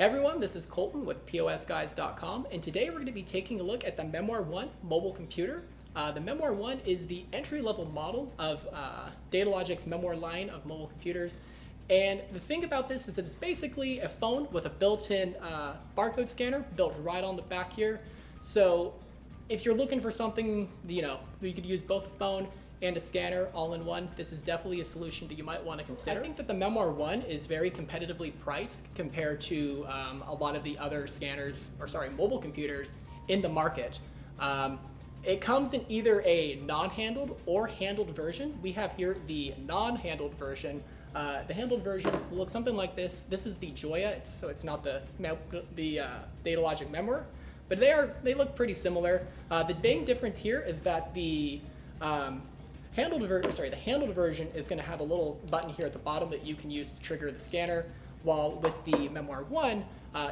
Hey everyone, this is Colton with POSGuys.com, and today we're going to be taking a look at the Memor1 mobile computer. The Memor1 is the entry-level model of Datalogic's Memor line of mobile computers. And the thing about this is that it's basically a phone with a built-in barcode scanner built right on the back here. So if you're looking for something, you could use both a phone and a scanner all in one, this is definitely a solution that you might want to consider. I think that the Memor1 is very competitively priced compared to a lot of the other mobile computers in the market. It comes in either a non-handled or handled version. We have here the non-handled version. The handled version will look something like this. This is the Joya, so it's not the Datalogic Memor, but they look pretty similar. The main difference here is that the handled version is going to have a little button here at the bottom that you can use to trigger the scanner, while with the Memor1,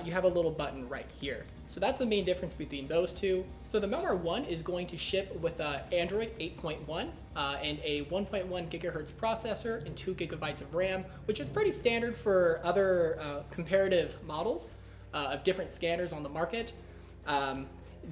you have a little button right here. So that's the main difference between those two. So the Memor1 is going to ship with Android 8.1 and a 1.1 gigahertz processor and 2 gigabytes of RAM, which is pretty standard for other comparative models of different scanners on the market.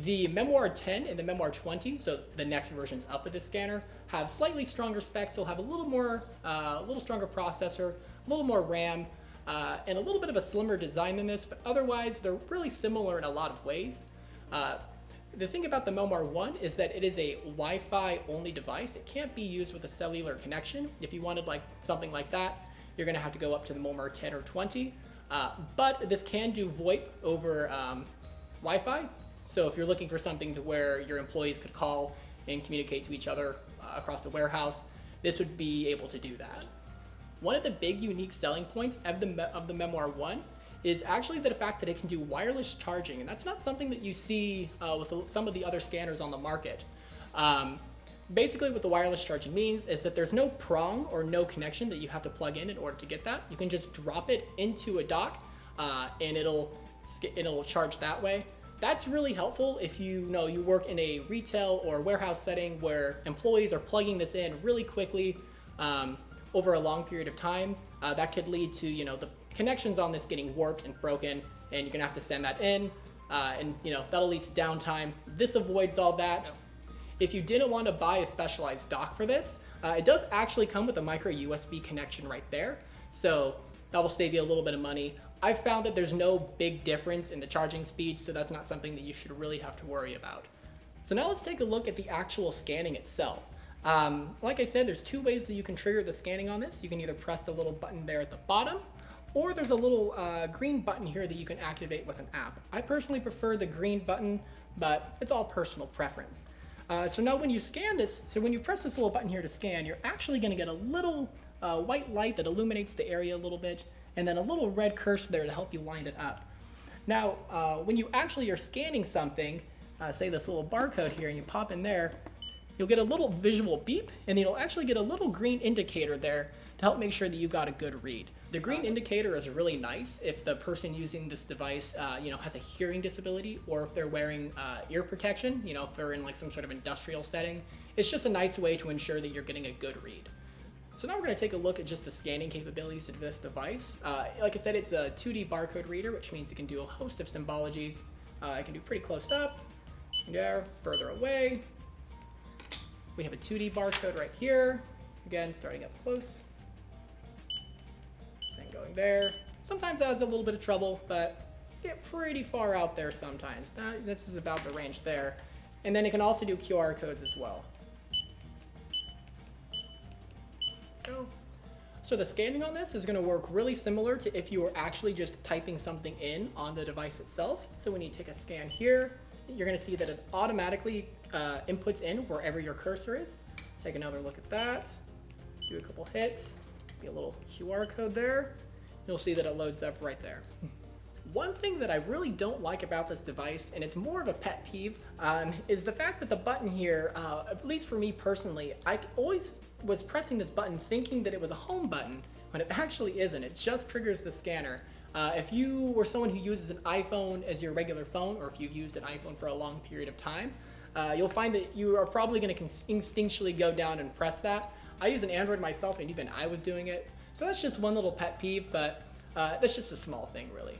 The Memor10 and the Memor20, so the next versions up of this scanner, have slightly stronger specs. They'll have a little stronger processor, a little more RAM, and a little bit of a slimmer design than this, but otherwise they're really similar in a lot of ways. The thing about the Memor1 is that it is a Wi-Fi only device. It can't be used with a cellular connection. If you wanted something like that, you're gonna have to go up to the Memor10 or 20, but this can do VoIP over Wi-Fi. So if you're looking for something to where your employees could call and communicate to each other across the warehouse, this would be able to do that. One of the big unique selling points of the Memor1 is actually the fact that it can do wireless charging, and that's not something that you see with some of the other scanners on the market. Basically what the wireless charging means is that there's no prong or no connection that you have to plug in order to get that. You can just drop it into a dock and it'll charge that way. That's really helpful if you work in a retail or warehouse setting where employees are plugging this in really quickly over a long period of time. That could lead to the connections on this getting warped and broken, and you're gonna have to send that in, and that'll lead to downtime. This avoids all that. If you didn't want to buy a specialized dock for this, it does actually come with a micro USB connection right there, so that will save you a little bit of money. I've found that there's no big difference in the charging speed, so that's not something that you should really have to worry about. So now let's take a look at the actual scanning itself. Like I said, there's two ways that you can trigger the scanning on this. You can either press the little button there at the bottom, or there's a little green button here that you can activate with an app. I personally prefer the green button, but it's all personal preference. So now when you scan this, so when you press this little button here to scan, you're actually gonna get a little white light that illuminates the area a little bit, and then a little red cursor there to help you line it up. Now, when you actually are scanning something, say this little barcode here, and you pop in there, you'll get a little visual beep, and you'll actually get a little green indicator there to help make sure that you've got a good read. The green indicator is really nice if the person using this device has a hearing disability, or if they're wearing ear protection, if they're in some sort of industrial setting. It's just a nice way to ensure that you're getting a good read. So now we're going to take a look at just the scanning capabilities of this device. Like I said, it's a 2D barcode reader, which means it can do a host of symbologies. It can do pretty close up, there, further away. We have a 2D barcode right here. Again, starting up close, and going there. Sometimes that has a little bit of trouble, but get pretty far out there sometimes. This is about the range there. And then it can also do QR codes as well. So the scanning on this is going to work really similar to if you were actually just typing something in on the device itself. So when you take a scan here, you're going to see that it automatically inputs in wherever your cursor is. Take another look at that, do a couple hits, be a little QR code there. You'll see that it loads up right there. One thing that I really don't like about this device, and it's more of a pet peeve, is the fact that the button here, at least for me personally, I always was pressing this button thinking that it was a home button, when it actually isn't. It just triggers the scanner. If you were someone who uses an iPhone as your regular phone, or if you've used an iPhone for a long period of time, you'll find that you are probably going to instinctually go down and press that. I use an Android myself, and even I was doing it. So that's just one little pet peeve, but that's just a small thing, really.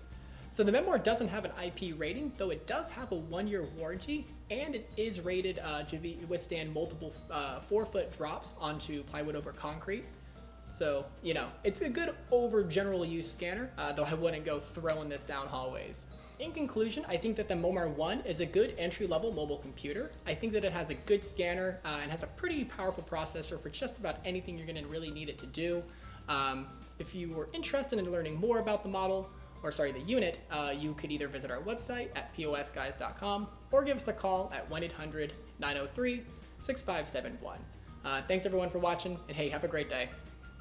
So the Memor doesn't have an IP rating, though it does have a 1-year warranty, and it is rated to withstand multiple 4-foot drops onto plywood over concrete. So, you know, it's a good over general use scanner, though I wouldn't go throwing this down hallways. In conclusion, I think that the Memor1 is a good entry-level mobile computer. I think that it has a good scanner and has a pretty powerful processor for just about anything you're going to really need it to do. If you were interested in learning more about the the unit, you could either visit our website at POSGuys.com or give us a call at 1-800-903-6571. Thanks everyone for watching, and hey, have a great day.